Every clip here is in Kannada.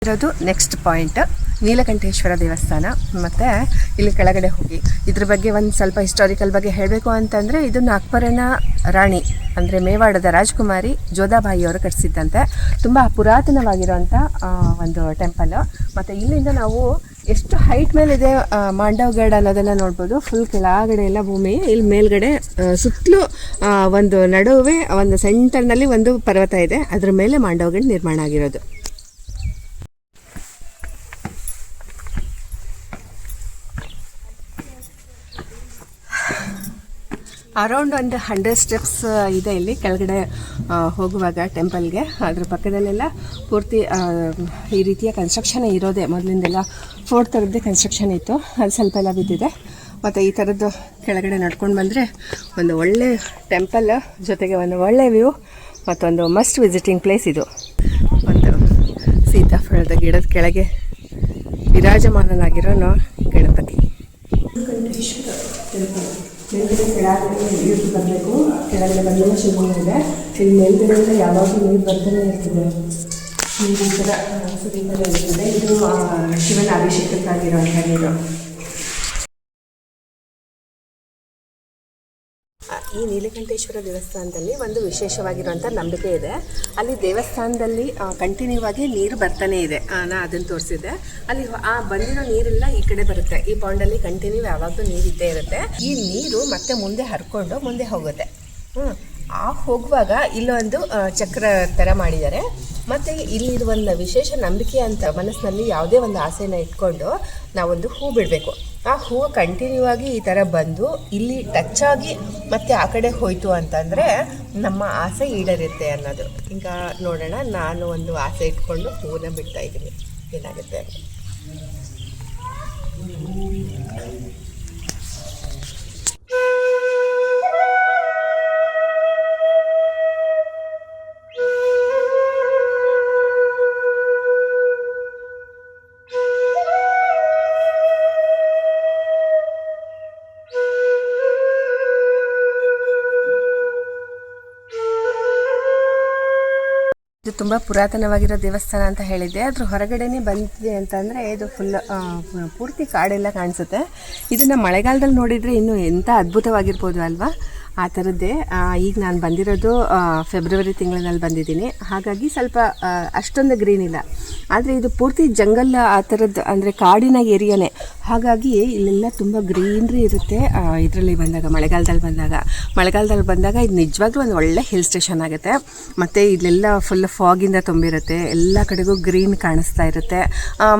ಬಂದಿರೋದು ನೆಕ್ಸ್ಟ್ ಪಾಯಿಂಟ್ ನೀಲಕಂಠೇಶ್ವರ ದೇವಸ್ಥಾನ. ಮತ್ತು ಇಲ್ಲಿ ಕೆಳಗಡೆ ಹೋಗಿ ಇದ್ರ ಬಗ್ಗೆ ಒಂದು ಸ್ವಲ್ಪ ಹಿಸ್ಟಾರಿಕಲ್ ಬಗ್ಗೆ ಹೇಳಬೇಕು ಅಂತಂದರೆ, ಇದನ್ನು ಅಕ್ಬರನ ರಾಣಿ ಅಂದರೆ ಮೇವಾಡದ ರಾಜಕುಮಾರಿ ಜೋಧಾಬಾಯಿಯವರು ಕಟ್ಟಿಸಿದ್ದಂತೆ. ತುಂಬ ಪುರಾತನವಾಗಿರೋಂಥ ಒಂದು ಟೆಂಪಲ್ಲು. ಮತ್ತು ಇಲ್ಲಿಂದ ನಾವು ಎಷ್ಟು ಹೈಟ್ ಮೇಲಿದೆ ಮಾಂಡವಗಢ ಅನ್ನೋದನ್ನು ನೋಡ್ಬೋದು. ಫುಲ್ ಕೆಳಗಡೆ ಎಲ್ಲ ಭೂಮಿ, ಇಲ್ಲಿ ಮೇಲ್ಗಡೆ ಸುತ್ತಲೂ ಒಂದು ನಡುವೆ ಒಂದು ಸೆಂಟರ್ನಲ್ಲಿ ಒಂದು ಪರ್ವತ ಇದೆ, ಅದ್ರ ಮೇಲೆ ಮಾಂಡವಗಢ ನಿರ್ಮಾಣ ಆಗಿರೋದು. ಅರೌಂಡ್ ಒಂದು 100 ಸ್ಟೆಪ್ಸ್ ಇದೆ ಇಲ್ಲಿ ಕೆಳಗಡೆ ಹೋಗುವಾಗ ಟೆಂಪಲ್ಗೆ. ಅದ್ರ ಪಕ್ಕದಲ್ಲೆಲ್ಲ ಪೂರ್ತಿ ಈ ರೀತಿಯ ಕನ್ಸ್ಟ್ರಕ್ಷನ್ ಇರೋದೆ. ಮೊದಲಿಂದೆಲ್ಲ ಫೋರ್ಟ್ ಥರದ್ದೇ ಕನ್ಸ್ಟ್ರಕ್ಷನ್ ಇತ್ತು, ಅದು ಸ್ವಲ್ಪ ಎಲ್ಲ ಬಿದ್ದಿದೆ. ಮತ್ತು ಈ ಥರದ್ದು ಕೆಳಗಡೆ ನಡ್ಕೊಂಡು ಬಂದರೆ ಒಂದು ಒಳ್ಳೆ ಟೆಂಪಲ್ ಜೊತೆಗೆ ಒಂದು ಒಳ್ಳೆ ವ್ಯೂ ಮತ್ತೊಂದು ಮಸ್ಟ್ ವಿಸಿಟಿಂಗ್ ಪ್ಲೇಸ್ ಇದು. ಒಂದು ಸೀತಾಫಲದ ಗಿಡದ ಕೆಳಗೆ ವಿರಾಜಮಾನನಾಗಿರೋ ಗಣಪತಿ. ಮೇಲ್ಗಡೆ ಕೆಳಗಡೆ ನೀರು ಬರಬೇಕು, ಕೆಳಗಡೆ ಬಂದೆಲ್ಲ ಶಿವಲಿಂಗ ಇದೆ. ಇಲ್ಲಿ ಮೇಲ್ಗಡೆಯಿಂದ ಯಾವಾಗಲೂ ನೀರು ಬರ್ತಾನೆ ಇರ್ತದೆ, ನೀರು ಈ ಥರ ಸುರಿತಾನೆ ಇರ್ತದೆ. ಇದು ಶಿವನ ಅಭಿಷೇಕಕ್ಕಾಗಿರೋಂಥ ನೀರು. ಈ ನೀಲಕಂಠೇಶ್ವರ ದೇವಸ್ಥಾನದಲ್ಲಿ ಒಂದು ವಿಶೇಷವಾಗಿರುವಂಥ ನಂಬಿಕೆ ಇದೆ. ಅಲ್ಲಿ ದೇವಸ್ಥಾನದಲ್ಲಿ ಕಂಟಿನ್ಯೂ ಆಗಿ ನೀರು ಬರ್ತಾನೆ ಇದೆ. ನಾನು ಅದನ್ನು ತೋರಿಸಿದ್ದೆ. ಅಲ್ಲಿ ಆ ಬಂದಿರೋ ನೀರೆಲ್ಲ ಈ ಕಡೆ ಬರುತ್ತೆ. ಈ ಪಾಂಡಲ್ಲಿ ಕಂಟಿನ್ಯೂ ಯಾವಾಗಲೂ ನೀರು ಇದ್ದೇ ಇರುತ್ತೆ. ಈ ನೀರು ಮತ್ತೆ ಮುಂದೆ ಹರ್ಕೊಂಡು ಮುಂದೆ ಹೋಗುತ್ತೆ. ಆ ಹೋಗುವಾಗ ಇಲ್ಲೊಂದು ಚಕ್ರ ಥರ ಮಾಡಿದ್ದಾರೆ. ಮತ್ತು ಇಲ್ಲಿರುವ ಒಂದು ವಿಶೇಷ ನಂಬಿಕೆ ಅಂತ ಮನಸ್ಸಿನಲ್ಲಿ ಯಾವುದೇ ಒಂದು ಆಸೆನ ಇಟ್ಕೊಂಡು ನಾವೊಂದು ಹೂ ಬಿಡಬೇಕು. ಆ ಹೂವು ಕಂಟಿನ್ಯೂ ಆಗಿ ಈ ಥರ ಬಂದು ಇಲ್ಲಿ ಟಚ್ ಆಗಿ ಮತ್ತೆ ಆ ಕಡೆ ಹೋಯಿತು ಅಂತಂದರೆ ನಮ್ಮ ಆಸೆ ಈಡೇರುತ್ತೆ ಅನ್ನೋದು. ಈಗ ನೋಡೋಣ, ನಾನು ಒಂದು ಆಸೆ ಇಟ್ಕೊಂಡು ಹೂವನ್ನ ಬಿಡ್ತಾ ಇದ್ದೀನಿ, ಏನಾಗುತ್ತೆ ಅಂತ. ಇದು ತುಂಬ ಪುರಾತನವಾಗಿರೋ ದೇವಸ್ಥಾನ ಅಂತ ಹೇಳಿದ್ದೆ. ಅದ್ರ ಹೊರಗಡೆನೇ ಬಂದಿದೆ ಅಂತಂದರೆ ಇದು ಫುಲ್ ಪೂರ್ತಿ ಕಾಡೆಲ್ಲ ಕಾಣಿಸುತ್ತೆ. ಇದನ್ನು ಮಳೆಗಾಲದಲ್ಲಿ ನೋಡಿದರೆ ಇನ್ನೂ ಎಂಥ ಅದ್ಭುತವಾಗಿರ್ಬೋದು ಅಲ್ವಾ, ಆ ಥರದ್ದೇ. ಈಗ ನಾನು ಬಂದಿರೋದು ಫೆಬ್ರವರಿ ತಿಂಗಳಿನಲ್ಲಿ ಬಂದಿದ್ದೀನಿ, ಹಾಗಾಗಿ ಸ್ವಲ್ಪ ಅಷ್ಟೊಂದು ಗ್ರೀನ್ ಇಲ್ಲ. ಆದರೆ ಇದು ಪೂರ್ತಿ ಜಂಗಲ್ ಆ ಥರದ್ದು, ಅಂದರೆ ಕಾಡಿನ ಏರಿಯಾನೇ. ಹಾಗಾಗಿ ಇಲ್ಲೆಲ್ಲ ತುಂಬ ಗ್ರೀನ್ರಿ ಇರುತ್ತೆ. ಇದರಲ್ಲಿ ಮಳೆಗಾಲದಲ್ಲಿ ಬಂದಾಗ ಇದು ನಿಜವಾಗ್ಲೂ ಒಂದು ಒಳ್ಳೆ ಹಿಲ್ ಸ್ಟೇಷನ್ ಆಗುತ್ತೆ. ಮತ್ತು ಇಲ್ಲೆಲ್ಲ ಫುಲ್ ಫಾಗಿಂದ ತುಂಬಿರುತ್ತೆ, ಎಲ್ಲ ಕಡೆಗೂ ಗ್ರೀನ್ ಕಾಣಿಸ್ತಾ ಇರುತ್ತೆ.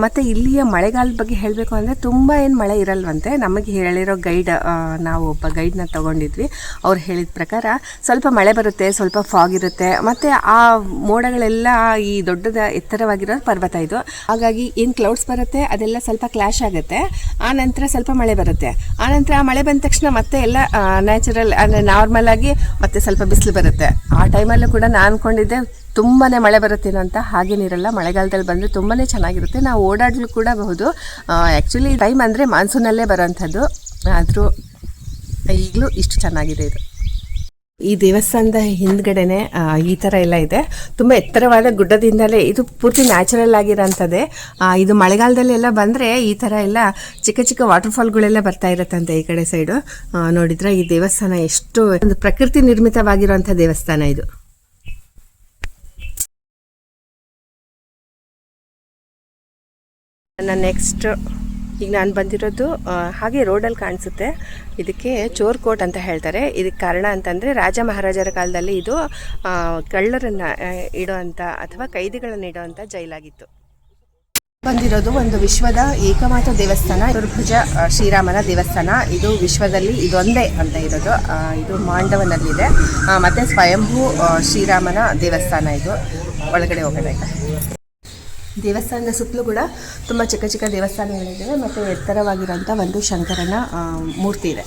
ಮತ್ತು ಇಲ್ಲಿಯ ಮಳೆಗಾಲದ ಬಗ್ಗೆ ಹೇಳಬೇಕು ಅಂದರೆ ತುಂಬ ಏನು ಮಳೆ ಇರಲ್ವಂತೆ. ನಮಗೆ ಹೇಳಿರೋ ಗೈಡ್, ನಾವು ಒಬ್ಬ ಗೈಡ್ನ ತೊಗೊಂಡಿದ್ವಿ. ಅವ್ರು ಹೇಳಿದ ಪ್ರಕಾರ ಸ್ವಲ್ಪ ಮಳೆ ಬರುತ್ತೆ, ಸ್ವಲ್ಪ ಫಾಗ್ ಇರುತ್ತೆ. ಮತ್ತು ಆ ಮೋಡಗಳೆಲ್ಲ ಈ ದೊಡ್ಡದ ಎತ್ತರವಾಗಿರೋ ಪರ್ವತ ಇದು. ಹಾಗಾಗಿ ಏನು ಕ್ಲೌಡ್ಸ್ ಬರುತ್ತೆ ಅದೆಲ್ಲ ಸ್ವಲ್ಪ ಕ್ಲಾಶ್ ಆಗುತ್ತೆ. ಆ ನಂತರ ಸ್ವಲ್ಪ ಮಳೆ ಬರುತ್ತೆ. ಆ ನಂತರ ಆ ಮಳೆ ಬಂದ ತಕ್ಷಣ ಮತ್ತೆ ಎಲ್ಲ ನ್ಯಾಚುರಲ್ ಅಂದರೆ ನಾರ್ಮಲ್ ಆಗಿ ಮತ್ತೆ ಸ್ವಲ್ಪ ಬಿಸಿಲು ಬರುತ್ತೆ. ಆ ಟೈಮಲ್ಲೂ ಕೂಡ ನಾನು ಅಂದ್ಕೊಂಡಿದ್ದೆ ತುಂಬಾ ಮಳೆ ಬರುತ್ತೇನೋ ಅಂತ. ಹಾಗೇನಿರಲ್ಲ, ಮಳೆಗಾಲದಲ್ಲಿ ಬಂದರೆ ತುಂಬಾ ಚೆನ್ನಾಗಿರುತ್ತೆ. ನಾವು ಓಡಾಡಲು ಕೂಡ ಬಹುದು. ಆ್ಯಕ್ಚುಲಿ ಟೈಮ್ ಅಂದರೆ ಮಾನ್ಸೂನಲ್ಲೇ ಬರೋವಂಥದ್ದು, ಆದರೂ ಈಗಲೂ ಇಷ್ಟು ಚೆನ್ನಾಗಿದೆ ಇದು. ಈ ದೇವಸ್ಥಾನದ ಹಿಂದ್ಗಡೆನೆ ಈ ಥರ ಎಲ್ಲ ಇದೆ. ತುಂಬ ಎತ್ತರವಾದ ಗುಡ್ಡದಿಂದಲೇ ಇದು ಪೂರ್ತಿ ನ್ಯಾಚುರಲ್ ಆಗಿರೋಂಥದ್ದೇ. ಇದು ಮಳೆಗಾಲದಲ್ಲಿ ಎಲ್ಲ ಬಂದರೆ ಈ ಥರ ಎಲ್ಲ ಚಿಕ್ಕ ಚಿಕ್ಕ ವಾಟರ್ಫಾಲ್ಗಳೆಲ್ಲ ಬರ್ತಾ ಇರುತ್ತಂತೆ ಈ ಕಡೆ ಸೈಡು. ನೋಡಿದ್ರೆ ಈ ದೇವಸ್ಥಾನ ಎಷ್ಟು ಒಂದು ಪ್ರಕೃತಿ ನಿರ್ಮಿತವಾಗಿರುವಂಥ ದೇವಸ್ಥಾನ ಇದು. ನೆಕ್ಸ್ಟ್ ಈಗ ನಾನು ಬಂದಿರೋದು ಹಾಗೆ ರೋಡಲ್ಲಿ ಕಾಣಿಸುತ್ತೆ. ಇದಕ್ಕೆ ಚೋರ್ ಕೋಟ್ ಅಂತ ಹೇಳ್ತಾರೆ. ಇದಕ್ಕೆ ಕಾರಣ ಅಂತಂದರೆ ರಾಜ ಮಹಾರಾಜರ ಕಾಲದಲ್ಲಿ ಇದು ಕಳ್ಳರನ್ನು ಇಡೋವಂಥ ಅಥವಾ ಕೈದಿಗಳನ್ನು ಇಡೋವಂಥ ಜೈಲಾಗಿತ್ತು. ಬಂದಿರೋದು ಒಂದು ವಿಶ್ವದ ಏಕಮಾತ್ರ ದೇವಸ್ಥಾನ, ಚತುರ್ಭುಜ ಶ್ರೀರಾಮನ ದೇವಸ್ಥಾನ. ಇದು ವಿಶ್ವದಲ್ಲಿ ಇದೊಂದೇ ಅಂತ ಇರೋದು. ಇದು ಮಾಂಡವನಲ್ಲಿದೆ. ಮತ್ತು ಸ್ವಯಂಭೂ ಶ್ರೀರಾಮನ ದೇವಸ್ಥಾನ ಇದು. ಒಳಗಡೆ ಹೋಗೋಣ. ದೇವಸ್ಥಾನದ ಸುತ್ತಲೂ ಕೂಡ ತುಂಬ ಚಿಕ್ಕ ಚಿಕ್ಕ ದೇವಸ್ಥಾನಗಳಿದ್ದಾವೆ ಮತ್ತು ಎತ್ತರವಾಗಿರೋಂಥ ಒಂದು ಶಂಕರನ ಮೂರ್ತಿ ಇದೆ.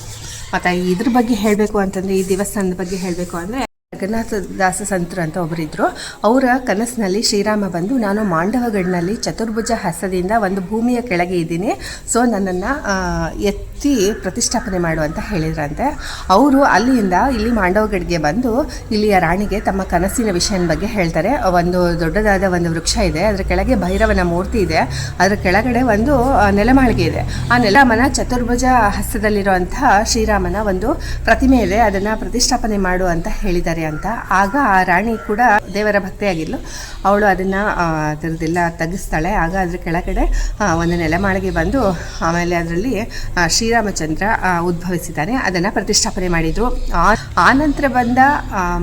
ಮತ್ತು ಇದ್ರ ಬಗ್ಗೆ ಹೇಳಬೇಕು ಅಂತಂದರೆ, ಈ ದೇವಸ್ಥಾನದ ಬಗ್ಗೆ ಹೇಳಬೇಕು ಅಂದರೆ ಜಗನ್ನಾಥದಾಸ ಸಂತರು ಅಂತ ಒಬ್ಬರಿದ್ದರು. ಅವರ ಕನಸಿನಲ್ಲಿ ಶ್ರೀರಾಮ ಬಂದು, ನಾನು ಮಾಂಡವಗಢನಲ್ಲಿ ಚತುರ್ಭುಜ ಹಸ್ತದಿಂದ ಒಂದು ಭೂಮಿಯ ಕೆಳಗೆ ಇದ್ದೀನಿ, ಸೊ ನನ್ನನ್ನು ಎತ್ತಿ ಪ್ರತಿಷ್ಠಾಪನೆ ಮಾಡು ಅಂತ ಹೇಳಿದ್ರಂತೆ. ಅವರು ಅಲ್ಲಿಂದ ಇಲ್ಲಿ ಮಾಂಡವಗಢಗೆ ಬಂದು ಇಲ್ಲಿಯ ರಾಣಿಗೆ ತಮ್ಮ ಕನಸಿನ ವಿಷಯದ ಬಗ್ಗೆ ಹೇಳ್ತಾರೆ. ಒಂದು ದೊಡ್ಡದಾದ ಒಂದು ವೃಕ್ಷ ಇದೆ, ಅದರ ಕೆಳಗೆ ಭೈರವನ ಮೂರ್ತಿ ಇದೆ, ಅದರ ಕೆಳಗಡೆ ಒಂದು ನೆಲಮಾಳಿಗೆ ಇದೆ. ಆ ನೆಲಮನ ಚತುರ್ಭುಜ ಹಸ್ತದಲ್ಲಿರುವಂತಹ ಶ್ರೀರಾಮನ ಒಂದು ಪ್ರತಿಮೆ ಇದೆ, ಅದನ್ನು ಪ್ರತಿಷ್ಠಾಪನೆ ಮಾಡು ಅಂತ ಹೇಳಿದ್ದಾರೆ ಅಂತ. ಆಗ ಆ ರಾಣಿ ಕೂಡ ದೇವರ ಭಕ್ತಿಯಾಗಿದ್ಲು. ಅವಳು ಅದನ್ನು ಅದರದ್ದೆಲ್ಲ ತೆಗೆಸ್ತಾಳೆ. ಆಗ ಅದ್ರ ಕೆಳಗಡೆ ಒಂದು ನೆಲಮಾಳಿಗೆ ಬಂದು ಆಮೇಲೆ ಅದರಲ್ಲಿ ಶ್ರೀರಾಮಚಂದ್ರ ಉದ್ಭವಿಸಿದ್ದಾನೆ, ಅದನ್ನು ಪ್ರತಿಷ್ಠಾಪನೆ ಮಾಡಿದರು. ಆ ನಂತರ ಬಂದ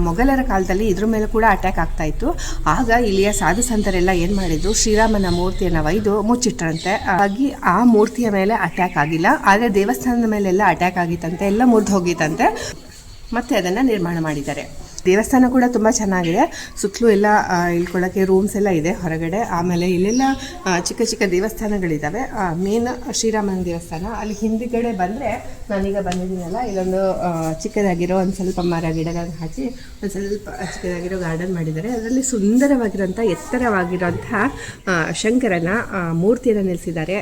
ಮೊಘಲರ ಕಾಲದಲ್ಲಿ ಇದ್ರ ಮೇಲೆ ಕೂಡ ಅಟ್ಯಾಕ್ ಆಗ್ತಾ ಇತ್ತು. ಆಗ ಇಲ್ಲಿಯ ಸಾಧು ಸಂತರೆಲ್ಲ ಏನು ಮಾಡಿದ್ರು, ಶ್ರೀರಾಮನ ಮೂರ್ತಿಯನ್ನು ಒಯ್ದು ಮುಚ್ಚಿಟ್ರಂತೆ. ಹಾಗಾಗಿ ಆ ಮೂರ್ತಿಯ ಮೇಲೆ ಅಟ್ಯಾಕ್ ಆಗಿಲ್ಲ, ಆದರೆ ದೇವಸ್ಥಾನದ ಮೇಲೆಲ್ಲ ಅಟ್ಯಾಕ್ ಆಗಿತ್ತಂತೆ, ಎಲ್ಲ ಮುರಿದು ಹೋಗಿತ್ತಂತೆ. ಮತ್ತೆ ಅದನ್ನು ನಿರ್ಮಾಣ ಮಾಡಿದ್ದಾರೆ. ದೇವಸ್ಥಾನ ಕೂಡ ತುಂಬ ಚೆನ್ನಾಗಿದೆ. ಸುತ್ತಲೂ ಎಲ್ಲ ಇಳ್ಕೊಳ್ಳೋಕ್ಕೆ ರೂಮ್ಸ್ ಎಲ್ಲ ಇದೆ ಹೊರಗಡೆ. ಆಮೇಲೆ ಇಲ್ಲೆಲ್ಲ ಚಿಕ್ಕ ಚಿಕ್ಕ ದೇವಸ್ಥಾನಗಳಿದ್ದಾವೆ. ಮೇನ್ ಶ್ರೀರಾಮನ ದೇವಸ್ಥಾನ ಅಲ್ಲಿ ಹಿಂದುಗಡೆ ಬಂದರೆ, ನಾನೀಗ ಬಂದಿದ್ದೀನಲ್ಲ, ಇಲ್ಲೊಂದು ಚಿಕ್ಕದಾಗಿರೋ ಒಂದು ಸ್ವಲ್ಪ ಮರ ಗಿಡಗಳನ್ನು ಹಾಕಿ ಒಂದು ಸ್ವಲ್ಪ ಚಿಕ್ಕದಾಗಿರೋ ಗಾರ್ಡನ್ ಮಾಡಿದ್ದಾರೆ. ಅದರಲ್ಲಿ ಸುಂದರವಾಗಿರೋಂಥ ಎತ್ತರವಾಗಿರೋಂಥ ಶಂಕರನ ಮೂರ್ತಿಯನ್ನು ನಿಲ್ಲಿಸಿದ್ದಾರೆ.